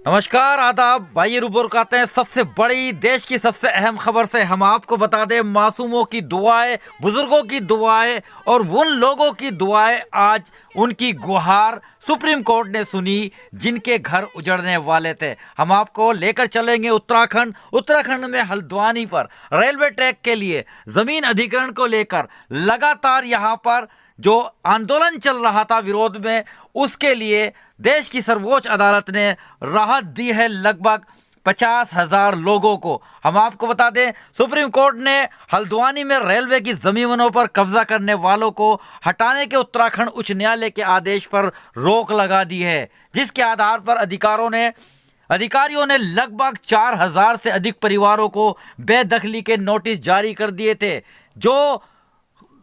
नमस्कार, आदाब। भाई रुबोर कहते हैं सबसे बड़ी देश की सबसे अहम खबर से हम आपको बता दें, मासूमों की दुआएं, बुजुर्गों की दुआएं और उन लोगों की दुआएं, आज उनकी गुहार सुप्रीम कोर्ट ने सुनी जिनके घर उजड़ने वाले थे। हम आपको लेकर चलेंगे उत्तराखंड में हल्द्वानी पर रेलवे ट्रैक के लिए जमीन अधिग्रहण को लेकर लगातार यहाँ पर जो आंदोलन चल रहा था विरोध में, उसके लिए देश की सर्वोच्च अदालत ने राहत दी है लगभग 50,000 लोगों को। हम आपको बता दें, सुप्रीम कोर्ट ने हल्द्वानी में रेलवे की जमीनों पर कब्जा करने वालों को हटाने के उत्तराखंड उच्च न्यायालय के आदेश पर रोक लगा दी है, जिसके आधार पर अधिकारियों ने लगभग 4,000 से अधिक परिवारों को बेदखली के नोटिस जारी कर दिए थे, जो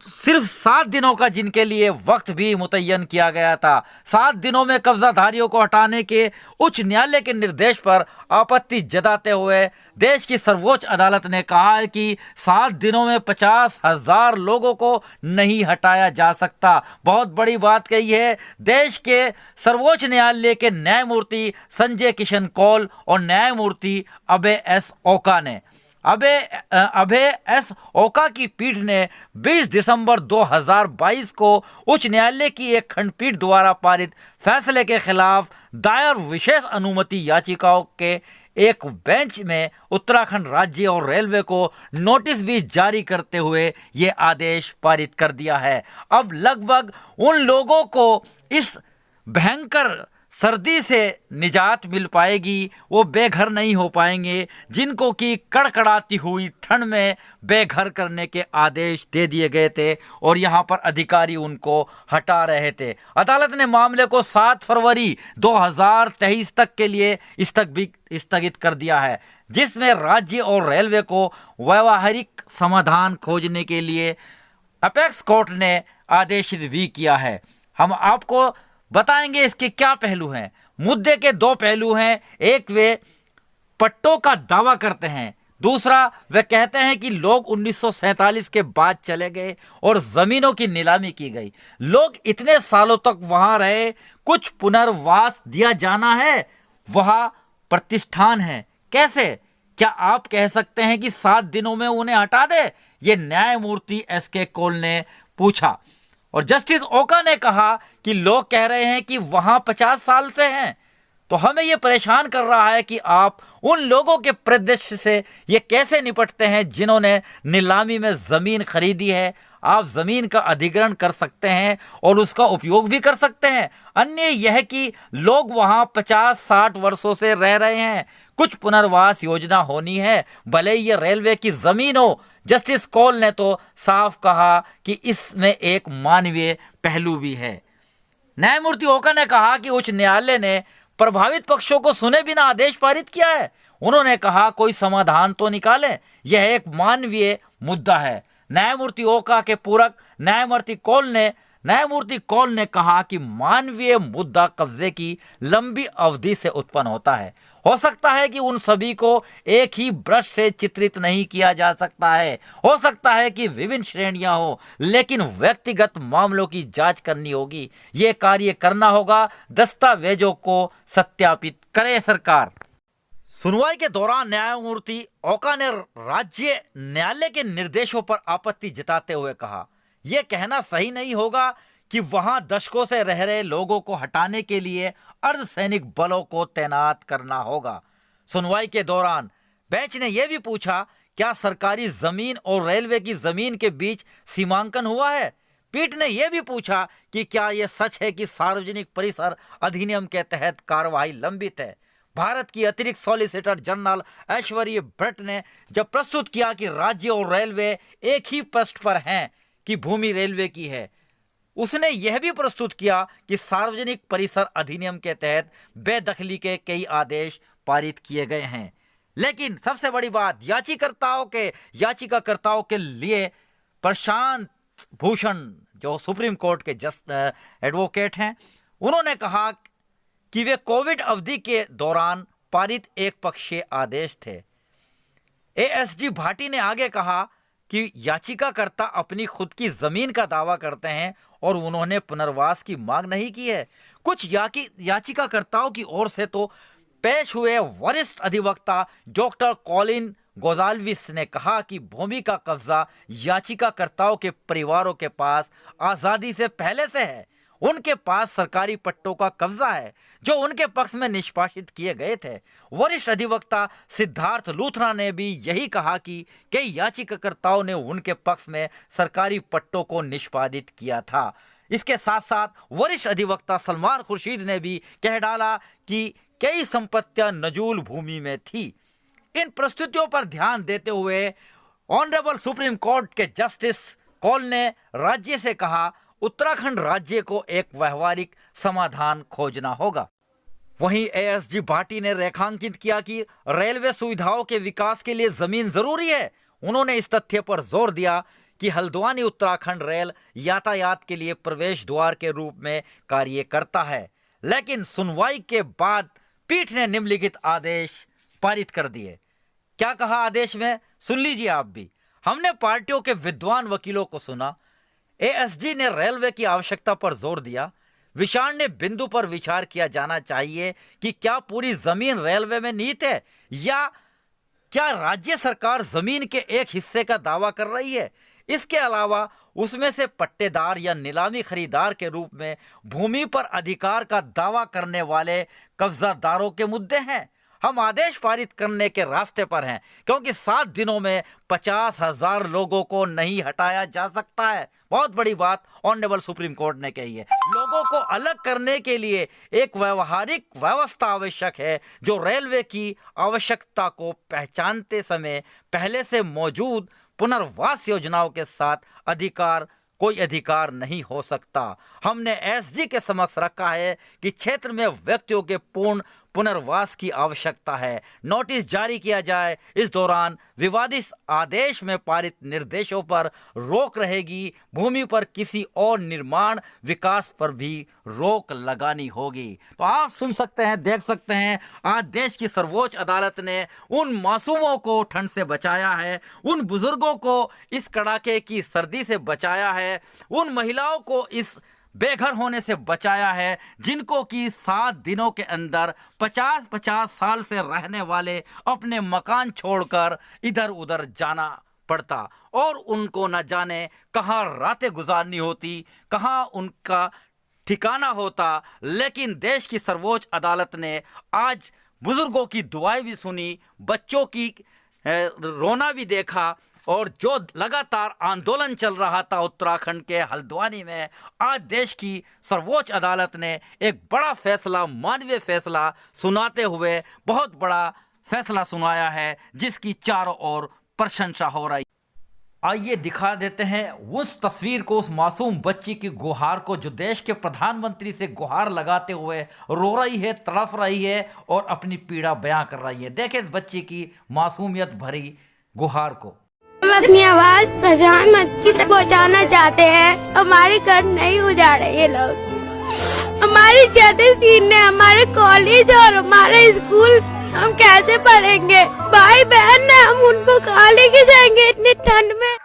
सिर्फ 7 दिनों का जिनके लिए वक्त भी मुतय्यन किया गया था। 7 दिनों में कब्जाधारियों को हटाने के उच्च न्यायालय के निर्देश पर आपत्ति जताते हुए देश की सर्वोच्च अदालत ने कहा है कि 7 दिनों में 50,000 लोगों को नहीं हटाया जा सकता। बहुत बड़ी बात कही है देश के सर्वोच्च न्यायालय के न्यायमूर्ति संजय किशन कौल और न्यायमूर्ति अभय एस ओका ने। अभय एस ओका की पीठ ने 20 दिसंबर 2022 को उच्च न्यायालय की एक खंडपीठ द्वारा पारित फैसले के खिलाफ दायर विशेष अनुमति याचिकाओं के एक बेंच में उत्तराखंड राज्य और रेलवे को नोटिस भी जारी करते हुए ये आदेश पारित कर दिया है। अब लगभग उन लोगों को इस भयंकर सर्दी से निजात मिल पाएगी, वो बेघर नहीं हो पाएंगे, जिनको कि कड़कड़ाती हुई ठंड में बेघर करने के आदेश दे दिए गए थे और यहाँ पर अधिकारी उनको हटा रहे थे। अदालत ने मामले को 7 फरवरी 2023 तक के लिए स्थगित कर दिया है, जिसमें राज्य और रेलवे को व्यावहारिक समाधान खोजने के लिए अपेक्स कोर्ट ने आदेशित भी किया है। हम आपको बताएंगे इसके क्या पहलू हैं। मुद्दे के 2 पहलू हैं, एक वे पट्टों का दावा करते हैं, दूसरा वे कहते हैं कि लोग 1947 के बाद चले गए और जमीनों की नीलामी की गई। लोग इतने सालों तक वहां रहे, कुछ पुनर्वास दिया जाना है, वह प्रतिष्ठान है, कैसे? क्या आप कह सकते हैं कि 7 दिनों में उन्हें हटा दे? ये न्यायमूर्ति एस.के. कौल ने पूछा और जस्टिस ओका ने कहा कि लोग कह रहे हैं कि वहां 50 साल से हैं, तो हमें यह परेशान कर रहा है कि आप उन लोगों के परिदृश्य से ये कैसे निपटते हैं जिन्होंने नीलामी में जमीन खरीदी है। आप जमीन का अधिग्रहण कर सकते हैं और उसका उपयोग भी कर सकते हैं। अन्य यह कि लोग वहां 50-60 वर्षों से रह रहे हैं, कुछ पुनर्वास योजना होनी है, भले ही ये रेलवे की जमीन हो। जस्टिस कौल ने तो साफ कहा कि इसमें एक मानवीय पहलू भी है। न्यायमूर्ति ओका ने कहा कि उच्च न्यायालय ने प्रभावित पक्षों को सुने बिना आदेश पारित किया है। उन्होंने कहा कोई समाधान तो निकाले, यह एक मानवीय मुद्दा है। न्यायमूर्ति ओका के पूरक न्यायमूर्ति कौल ने कहा कि मानवीय मुद्दा कब्जे की लंबी अवधि से उत्पन्न होता है। हो सकता है कि उन सभी को एक ही ब्रश से चित्रित नहीं किया जा सकता है, हो सकता है कि विभिन्न श्रेणियां हो, लेकिन व्यक्तिगत मामलों की जांच करनी होगी। ये कार्य करना होगा, दस्तावेजों को सत्यापित करे सरकार। सुनवाई के दौरान न्यायमूर्ति ओका ने राज्य न्यायालय के निर्देशों पर आपत्ति जताते हुए कहा, यह कहना सही नहीं होगा कि वहां दशकों से रह रहे लोगों को हटाने के लिए अर्धसैनिक बलों को तैनात करना होगा। सुनवाई के दौरान बेंच ने यह भी पूछा, क्या सरकारी जमीन और रेलवे की जमीन के बीच सीमांकन हुआ है? पीठ ने यह भी पूछा कि क्या यह सच है कि सार्वजनिक परिसर अधिनियम के तहत कार्रवाई लंबित है। भारत की अतिरिक्त सॉलिसिटर जनरल ऐश्वर्य भट्ट ने जब प्रस्तुत किया कि राज्य और रेलवे एक ही पृष्ठ पर हैं कि भूमि रेलवे की है, उसने यह भी प्रस्तुत किया कि सार्वजनिक परिसर अधिनियम के तहत बेदखली के कई आदेश पारित किए गए हैं। लेकिन सबसे बड़ी बात, याचिकाकर्ताओं के लिए प्रशांत भूषण जो सुप्रीम कोर्ट के एडवोकेट हैं, उन्होंने कहा कि वे कोविड अवधि के दौरान पारित एक पक्षीय आदेश थे। एएसजी भाटी ने आगे कहा कि याचिकाकर्ता अपनी खुद की जमीन का दावा करते हैं और उन्होंने पुनर्वास की मांग नहीं की है। कुछ याचिकाकर्ताओं की ओर से तो पेश हुए वरिष्ठ अधिवक्ता डॉक्टर कॉलिन गोजाल्विस ने कहा कि भूमि का कब्जा याचिकाकर्ताओं के परिवारों के पास आजादी से पहले से है। उनके पास सरकारी पट्टों का कब्जा है जो उनके पक्ष में निष्पादित किए गए थे। वरिष्ठ अधिवक्ता सिद्धार्थ लूथरा ने भी यही कहा कि कई याचिकाकर्ताओं ने उनके पक्ष में सरकारी पट्टों को निष्पादित किया था। इसके साथ साथ वरिष्ठ अधिवक्ता सलमान खुर्शीद ने भी कह डाला कि कई संपत्तियां नजूल भूमि में थी। इन प्रस्तुतियों पर ध्यान देते हुए ऑनरेबल सुप्रीम कोर्ट के जस्टिस कौल ने राज्य से कहा, उत्तराखंड राज्य को एक व्यवहारिक समाधान खोजना होगा। वहीं एएसजी भाटी ने रेखांकित किया कि रेलवे सुविधाओं के विकास के लिए जमीन जरूरी है। उन्होंने इस तथ्य पर जोर दिया कि हल्द्वानी उत्तराखंड रेल यातायात के लिए प्रवेश द्वार के रूप में कार्य करता है। लेकिन सुनवाई के बाद पीठ ने निम्नलिखित आदेश पारित कर दिए। क्या कहा आदेश में, सुन लीजिए आप भी। हमने पार्टियों के विद्वान वकीलों को सुना। एएसजी ने रेलवे की आवश्यकता पर जोर दिया। विचारणीय बिंदु पर विचार किया जाना चाहिए कि क्या पूरी जमीन रेलवे में निहित है या क्या राज्य सरकार जमीन के एक हिस्से का दावा कर रही है। इसके अलावा उसमें से पट्टेदार या नीलामी खरीदार के रूप में भूमि पर अधिकार का दावा करने वाले कब्जादारों के मुद्दे हैं। हम आदेश पारित करने के रास्ते पर हैं क्योंकि 7 दिनों में 50,000 लोगों को नहीं हटाया जा सकता है। बहुत बड़ी बात ऑनरेबल सुप्रीम कोर्ट ने कही है। लोगों को अलग करने के लिए एक व्यवहारिक व्यवस्था आवश्यक है जो रेलवे की आवश्यकता को पहचानते समय पहले से मौजूद पुनर्वास योजनाओं के साथ कोई अधिकार नहीं हो सकता। हमने एसजी के समक्ष रखा है कि क्षेत्र में व्यक्तियों के पूर्ण पुनर्वास की आवश्यकता है। नोटिस जारी किया जाए। इस दौरान विवादित आदेश में पारित निर्देशों पर रोक रहेगी। भूमि पर किसी और निर्माण विकास पर भी रोक लगानी होगी। तो आप सुन सकते हैं, देख सकते हैं, आज देश की सर्वोच्च अदालत ने उन मासूमों को ठंड से बचाया है, उन बुजुर्गों को इस कड़ाके की सर्दी से बचाया है, उन महिलाओं को इस बेघर होने से बचाया है जिनको कि 7 दिनों के अंदर 50-50 साल से रहने वाले अपने मकान छोड़कर इधर उधर जाना पड़ता और उनको न जाने कहाँ रातें गुजारनी होती, कहाँ उनका ठिकाना होता। लेकिन देश की सर्वोच्च अदालत ने आज बुजुर्गों की दुआएं भी सुनी, बच्चों की रोना भी देखा और जो लगातार आंदोलन चल रहा था उत्तराखंड के हल्द्वानी में, आज देश की सर्वोच्च अदालत ने एक बड़ा फैसला, मानवीय फैसला सुनाते हुए बहुत बड़ा फैसला सुनाया है जिसकी चारों ओर प्रशंसा हो रही। आइए दिखा देते हैं उस तस्वीर को, उस मासूम बच्ची की गुहार को जो देश के प्रधानमंत्री से गुहार लगाते हुए रो रही है, तड़फ रही है और अपनी पीड़ा बयां कर रही है। देखें इस बच्ची की मासूमियत भरी गुहार को। हम अपनी आवाज प्रधानमंत्री तक पहुँचाना चाहते हैं। हमारे घर नहीं उजाड़े ये लोग। हमारी जैसे सीन है, हमारे कॉलेज और हमारे स्कूल हम कैसे पढ़ेंगे? भाई बहन है, हम उनको कहाँ लेके जाएंगे इतनी ठंड में?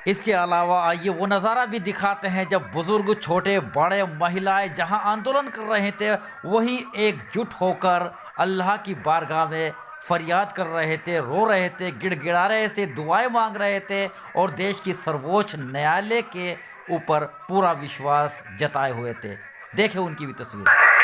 इसके अलावा आइए वो नज़ारा भी दिखाते हैं जब बुजुर्ग, छोटे बड़े, महिलाएं जहां आंदोलन कर रहे थे वहीं एकजुट होकर अल्लाह की बारगाह में फरियाद कर रहे थे, रो रहे थे, गिड़गिड़ा रहे थे, दुआएं मांग रहे थे और देश की सर्वोच्च न्यायालय के ऊपर पूरा विश्वास जताए हुए थे। देखें उनकी भी तस्वीर।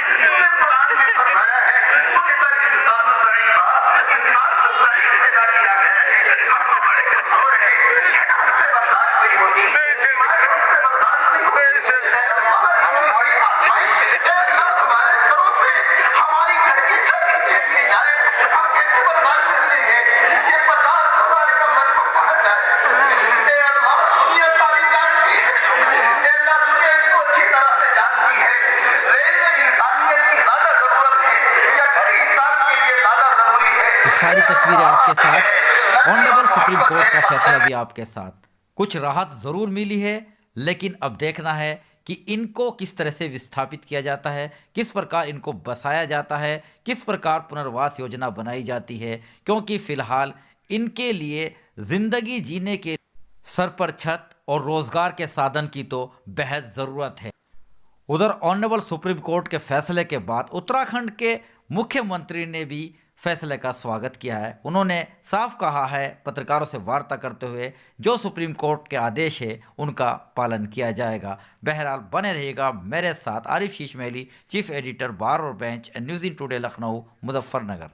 सारी तस्वीरें आपके साथ, ऑनरेबल सुप्रीम कोर्ट का फैसला भी आपके साथ। कुछ राहत ज़रूर मिली है लेकिन अब देखना है कि इनको किस तरह से विस्थापित किया जाता है, किस प्रकार इनको बसाया जाता है, किस प्रकार पुनर्वास योजना बनाई जाती है, क्योंकि फ़िलहाल इनके लिए ज़िंदगी जीने के सर पर छत और रोज़गार के साधन की तो बेहद ज़रूरत है। उधर ऑनरेबल सुप्रीम कोर्ट के फैसले के बाद उत्तराखंड के मुख्यमंत्री ने भी फैसले का स्वागत किया है। उन्होंने साफ कहा है पत्रकारों से वार्ता करते हुए, जो सुप्रीम कोर्ट के आदेश है उनका पालन किया जाएगा। बहरहाल बने रहेगा मेरे साथ। आरिफ शीश महली, चीफ एडिटर बार और bench, news in today, Lucknow, Muzaffarnagar.